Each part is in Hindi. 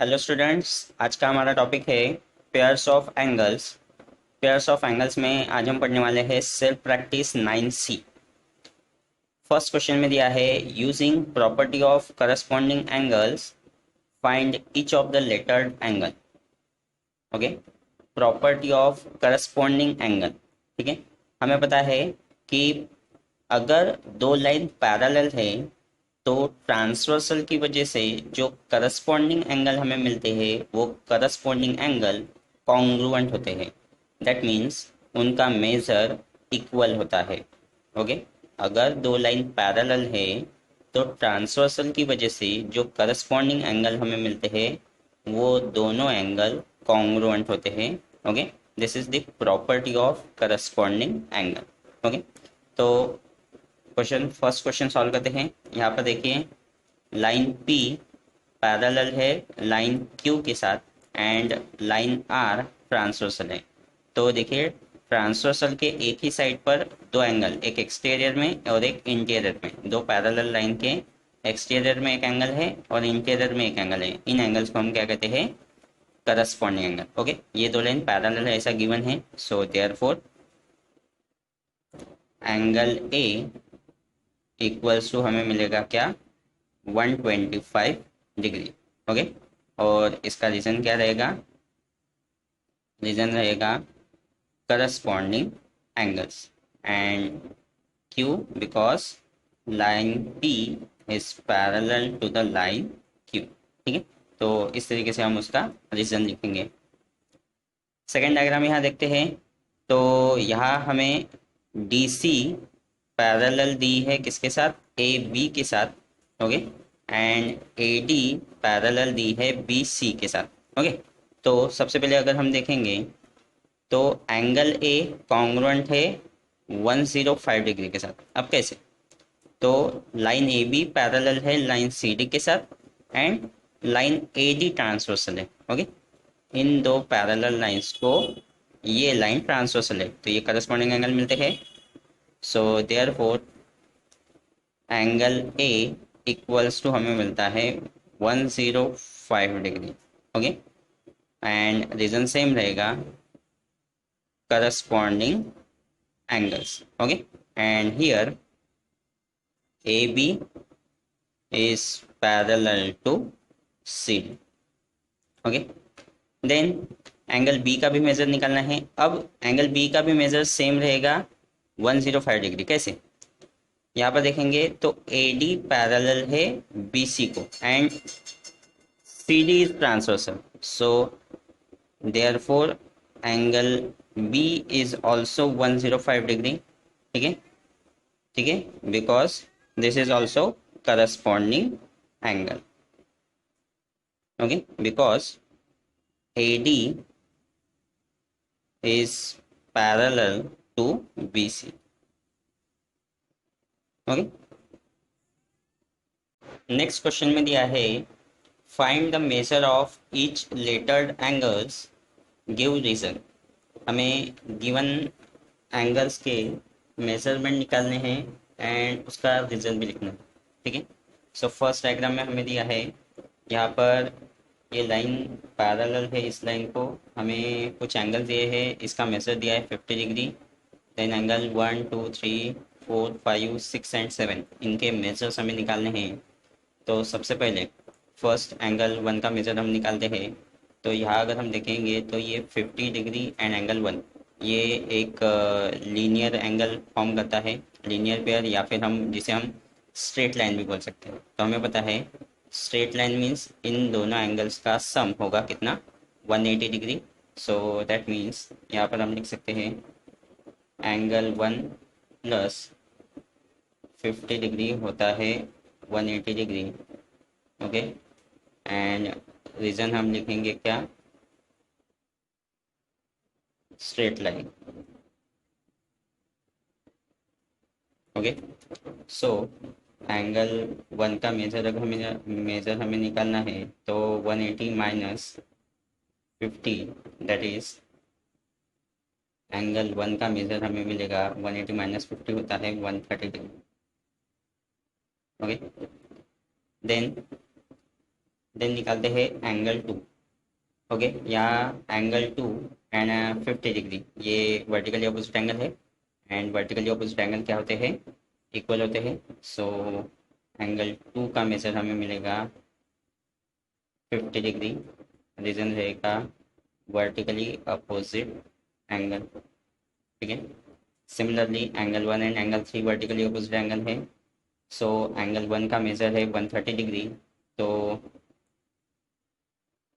हेलो स्टूडेंट्स, आज का हमारा टॉपिक है pairs of angles. Pairs of angles में आज हम पढ़ने वाले हैं self practice 9C। First question में दिया है using property of corresponding angles find each of the lettered angle. Okay, property of corresponding angle. ठीक है, हमें पता है कि अगर दो लाइन पैरेलल है तो ट्रांसवर्सल की वजह से जो करस्पॉन्डिंग एंगल हमें मिलते हैं वो करस्पॉन्डिंग एंगल कॉन्ग्रुएंट होते हैं। दैट मीन्स उनका मेजर इक्वल होता है। ओके, अगर दो लाइन पैरेलल है तो ट्रांसवर्सल की वजह से जो करस्पॉन्डिंग एंगल हमें मिलते हैं वो दोनों एंगल कॉन्ग्रुएंट होते हैं। Okay, this is the property of corresponding angle. Okay, तो फर्स्ट क्वेश्चन सॉल्व करते हैं। यहाँ पर देखिए, लाइन P पैरेलल है लाइन Q के साथ एंड लाइन R ट्रांसवर्सल है। तो देखिए, ट्रांसवर्सल के एक ही साइड पर दो एंगल, एक एक्सटीरियर में और एक इंटीरियर में, दो पैरेलल लाइन के एक्सटीरियर में एक एंगल है और इंटीरियर में एक एंगल है। इन एंगल्स को हम क्या कहते हैं? Corresponding angle. ओके, ये दो लाइन पैरेलल है ऐसा गिवन है, so therefore angle A equals to हमें मिलेगा क्या? 125 डिग्री। ओके, और इसका रीजन क्या रहेगा? रीजन रहेगा corresponding angles and Q because line P is parallel to the line Q। ठीक है, तो इस तरीके से हम उसका रीजन लिखेंगे। सेकेंड डायग्राम यहाँ देखते हैं। तो यहाँ हमें DC पैरेलल दी है किसके साथ? AB के साथ। ओके, एंड AD पैरेलल दी है BC के साथ। ओके, तो सबसे पहले अगर हम देखेंगे तो एंगल A कॉन्ग्रुएंट है 105 डिग्री के साथ। अब कैसे? तो लाइन AB पैरेलल है लाइन CD के साथ एंड लाइन AD ट्रांसवर्सल है। ओके, इन दो पैरेलल लाइंस को ये लाइन ट्रांसवर्सल है तो ये करस्पॉन्डिंग एंगल मिलते हैं। So therefore angle A equals to हमें मिलता है 105 degree. Okay, and reason same रहेगा corresponding angles. Okay, and here AB is parallel to CD। Okay, then angle B का भी मेजर निकालना है। अब एंगल B का भी मेजर सेम रहेगा 105 डिग्री। कैसे? यहाँ पर देखेंगे तो AD पैरेलल है BC को and CD is transversal, so therefore angle B is also 105 degree. ठीक है, ठीक है, because this is also corresponding angle. Okay, because AD is parallel to BC। Okay, next question में दिया है find the measure of each lettered angles, give reason. हमें गिवन एंगल्स के मेजरमेंट निकालने हैं एंड उसका रीजन भी लिखना है। ठीक है, सो फर्स्ट डायग्राम में हमें दिया है, यहाँ पर ये लाइन पैरेलल है इस लाइन को, हमें कुछ एंगल दिए हैं, इसका मेजर दिया है 50 डिग्री। देन एंगल 1 2 3 4 5 6 एंड 7, इनके मेजर्स हमें निकालने हैं। तो सबसे पहले फर्स्ट एंगल 1 का मेजर हम निकालते हैं। तो यहाँ अगर हम देखेंगे तो ये 50 डिग्री एंड एंगल 1, ये एक लीनियर एंगल फॉर्म करता है, लीनियर पेयर, या फिर हम जिसे हम स्ट्रेट लाइन भी बोल सकते हैं। तो हमें पता है स्ट्रेट लाइन मीन्स इन दोनों एंगल्स का सम होगा कितना? 180 डिग्री। सो दैट मीन्स यहाँ पर हम लिख सकते हैं एंगल 1 प्लस 50 डिग्री होता है 180 डिग्री। ओके, एंड रीजन हम लिखेंगे क्या? Straight line. Okay, so angle 1 का मेजर हमें निकालना है, तो 180 माइनस 50, दैट इज एंगल 1 का मेजर हमें मिलेगा 180 माइनस 50 होता है 130 डिग्री। ओके, देन देन निकालते हैं एंगल 2। ओके, यहाँ एंगल 2 एंड 50 डिग्री, ये वर्टिकली अपोजिट एंगल है, एंड वर्टिकली अपोजिट एंगल क्या होते हैं, इक्वल होते हैं। सो एंगल 2 का मेजर हमें मिलेगा 50 डिग्री, रीजन रहेगा वर्टिकली अपोजिट एंगल। ठीक है, similarly angle 1 and angle 3 vertically opposite angle है। सो एंगल 1 का मेजर है 130 डिग्री, तो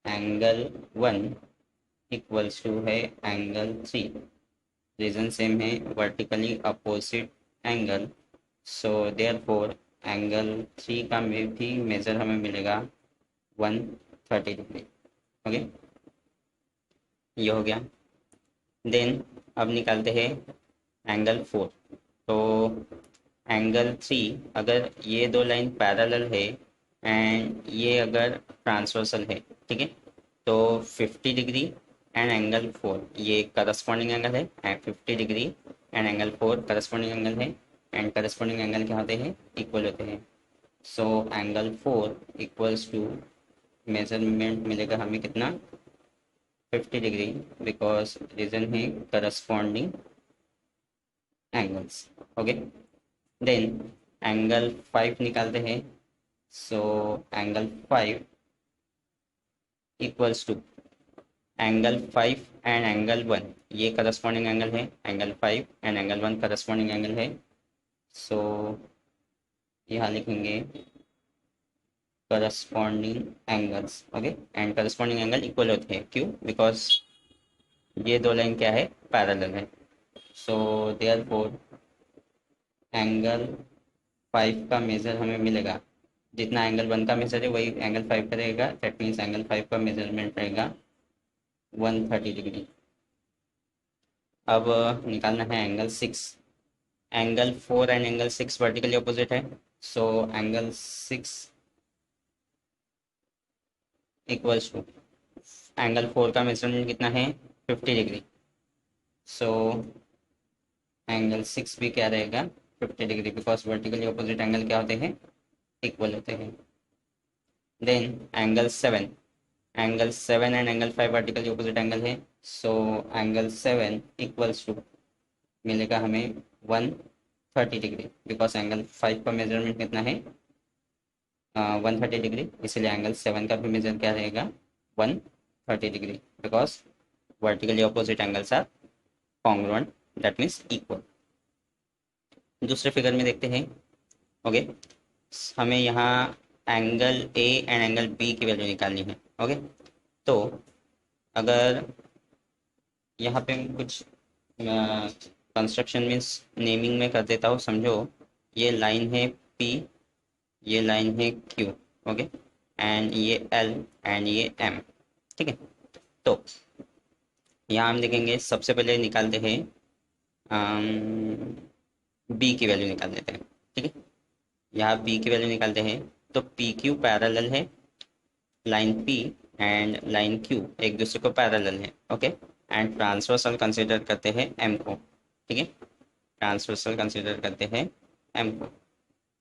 एंगल 1 इक्वल्स टू है एंगल 3, रीजन सेम है, वर्टिकली अपोजिट एंगल। सो देयरफॉर एंगल 3 का में भी मेजर हमें मिलेगा 130 डिग्री। ओके, ये हो गया। देन अब निकालते हैं एंगल 4। तो एंगल 3, अगर ये दो लाइन पैरेलल है एंड ये अगर ट्रांसवर्सल है, ठीक है, तो 50 डिग्री एंड एंगल 4 ये करस्पॉन्डिंग एंगल है, and 50 degree and angle 4 corresponding angle है, एंड करस्पॉन्डिंग एंगल क्या होते हैं, इक्वल होते हैं। So angle 4 equals to, measurement मिलेगा हमें कितना, 50 डिग्री, बिकॉज रीजन है corresponding angles. Okay, then angle 5 निकालते हैं। So angle 5 equals to angle 5 and angle 1, ये करस्पॉन्डिंग एंगल है, angle 5 and angle 1 corresponding angle है। सो यहाँ लिखेंगे corresponding angles. Okay, and corresponding angle equal होते हैं, क्यों, बिकॉज ये दो लाइन क्या है, पैरेलल है। सो देयरफॉर एंगल 5 का मेजर हमें मिलेगा, जितना एंगल 1 का मेजर है वही एंगल 5 का रहेगा, दैट मीन्स एंगल 5 का मेजरमेंट रहेगा 130 डिग्री। अब निकालना है angle 6। Angle 4 and angle 6 vertically opposite है। So angle 6 equals to angle 4 का मेजरमेंट कितना है, 50 डिग्री। सो एंगल 6 भी क्या रहेगा, 50 degree, because vertically opposite angle क्या होते हैं, इक्वल होते हैं। Then angle 7 and angle 5 vertically opposite angle है। सो एंगल 7 इक्वल्स टू मिलेगा हमें 130 डिग्री, बिकॉज एंगल 5 का मेजरमेंट कितना है, 130 डिग्री, इसलिए एंगल 7 का भी मेजर क्या रहेगा, 130 degree, because vertically opposite angles are congruent, that means equal. दूसरे फिगर में देखते हैं। ओके, हमें यहाँ angle A and angle B की वैल्यू निकालनी है। ओके, तो अगर यहाँ पे कुछ कंस्ट्रक्शन मीन्स नेमिंग में कर देता हूँ, समझो ये लाइन है पी, ये लाइन है क्यू, ओके, एंड ये एल एंड ये एम। ठीक है, तो यहाँ हम देखेंगे, सबसे पहले निकालते हैं बी की वैल्यू निकाल देते हैं। ठीक है, यहाँ बी की वैल्यू निकालते हैं, तो पी क्यू पैरेलल है, line P and line Q एक दूसरे को पैरेलल है। ओके, एंड ट्रांसवर्सल कंसिडर करते हैं एम को। ठीक है, ट्रांसवर्सल कंसिडर करते हैं एम को।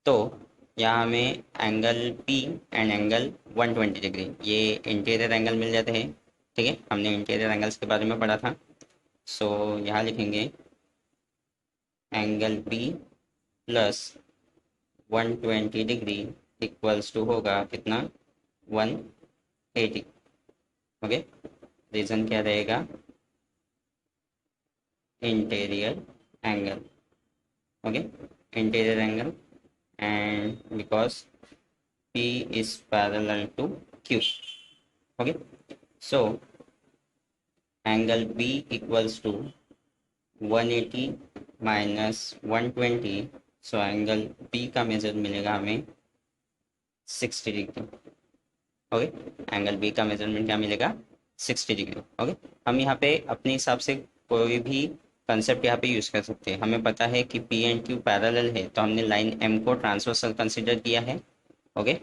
तो यहाँ हमें angle P and angle 120 degree, ये इंटीरियर एंगल मिल जाते हैं। ठीक है, हमने इंटीरियर एंगल्स के बारे में पढ़ा था। सो यहाँ लिखेंगे angle B plus 120 degree equals to होगा कितना, 180। ओके, रीजन क्या रहेगा, interior angle. Okay, interior angle, and because P is parallel to Q. Okay, so angle B equals to 180 minus 120. So angle B का मेजर मिलेगा हमें 60 डिग्री। ओके, एंगल B का मेजरमेंट क्या मिलेगा, 60 डिग्री। ओके, हम यहाँ पे अपने हिसाब से कोई भी कंसेप्ट यहाँ पे यूज़ कर सकते हैं। हमें पता है कि P एंड Q पैरेलल है, तो हमने लाइन M को ट्रांसवर्सल कंसिडर किया है। ओके,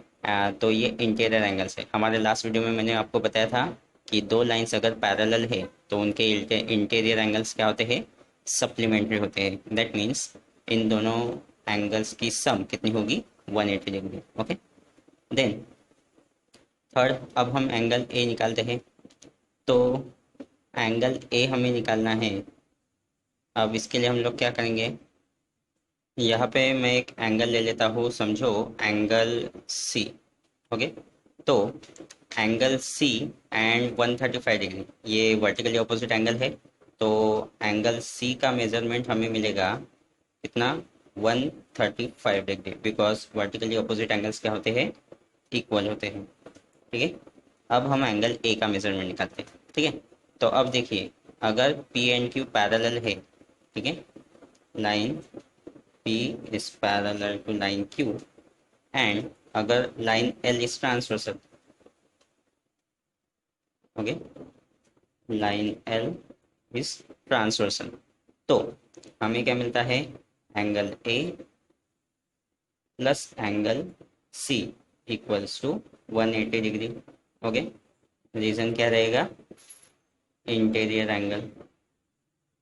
तो ये इंटीरियर एंगल्स है। हमारे लास्ट वीडियो में मैंने आपको बताया था कि दो लाइंस अगर पैरेलल है तो उनके इंटीरियर एंगल्स क्या होते हैं, सप्लीमेंट्री होते हैं। दैट मीन्स इन दोनों एंगल्स की सम कितनी होगी, 180 डिग्री। ओके, देन थर्ड, अब हम एंगल ए निकालते हैं। तो एंगल ए हमें निकालना है। अब इसके लिए हम लोग क्या करेंगे, यहाँ पे मैं एक एंगल ले लेता हूँ, समझो एंगल सी। ओके, तो एंगल सी एंड 135 डिग्री, ये वर्टिकली ऑपोजिट एंगल है। तो एंगल सी का मेजरमेंट हमें मिलेगा कितना, 135 degree, because vertically opposite angles क्या होते हैं, इक्वल होते हैं। ठीक है, अब हम एंगल ए का मेजरमेंट निकालते हैं। ठीक है, तो अब देखिए, अगर पी एंड क्यू पैरेलल है, ठीक है, line P is parallel to line Q, and अगर line L is transversal, okay, line L is transversal, तो हमें क्या मिलता है, angle A plus angle C equals to 180 degree. Okay, reason क्या रहेगा, इंटीरियर एंगल।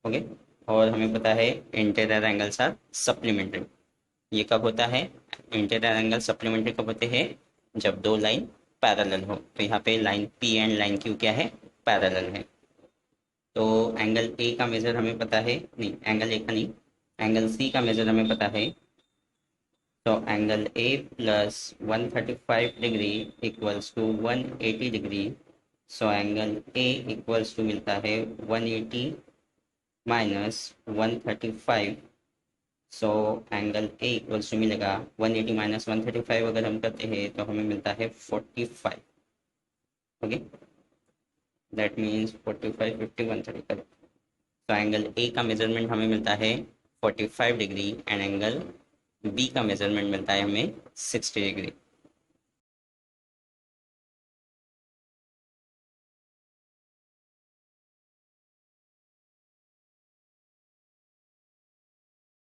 ओके, और हमें पता है इंटीरियर एंगल्स आर सप्लीमेंट्री। ये कब होता है, इंटीरियर एंगल सप्लीमेंट्री कब होते हैं, जब दो लाइन पैरेलल हो। तो यहाँ पे line P and line Q क्या है, पैरेलल है। तो एंगल ए का मेजर हमें पता है, नहीं एंगल ए का नहीं, एंगल सी का मेजर हमें पता है। तो angle A plus 135 degree equals to 180 degree. So angle A equals to मिलता है 180 minus 135। So angle A equals to मिलेगा 180 माइनस 135, अगर हम करते हैं तो हमें मिलता है 45। Okay, that means 45 50 130 correct. तो एंगल ए का मेजरमेंट हमें मिलता है 45 डिग्री, एंड एंगल बी का मेजरमेंट मिलता है हमें 60 डिग्री।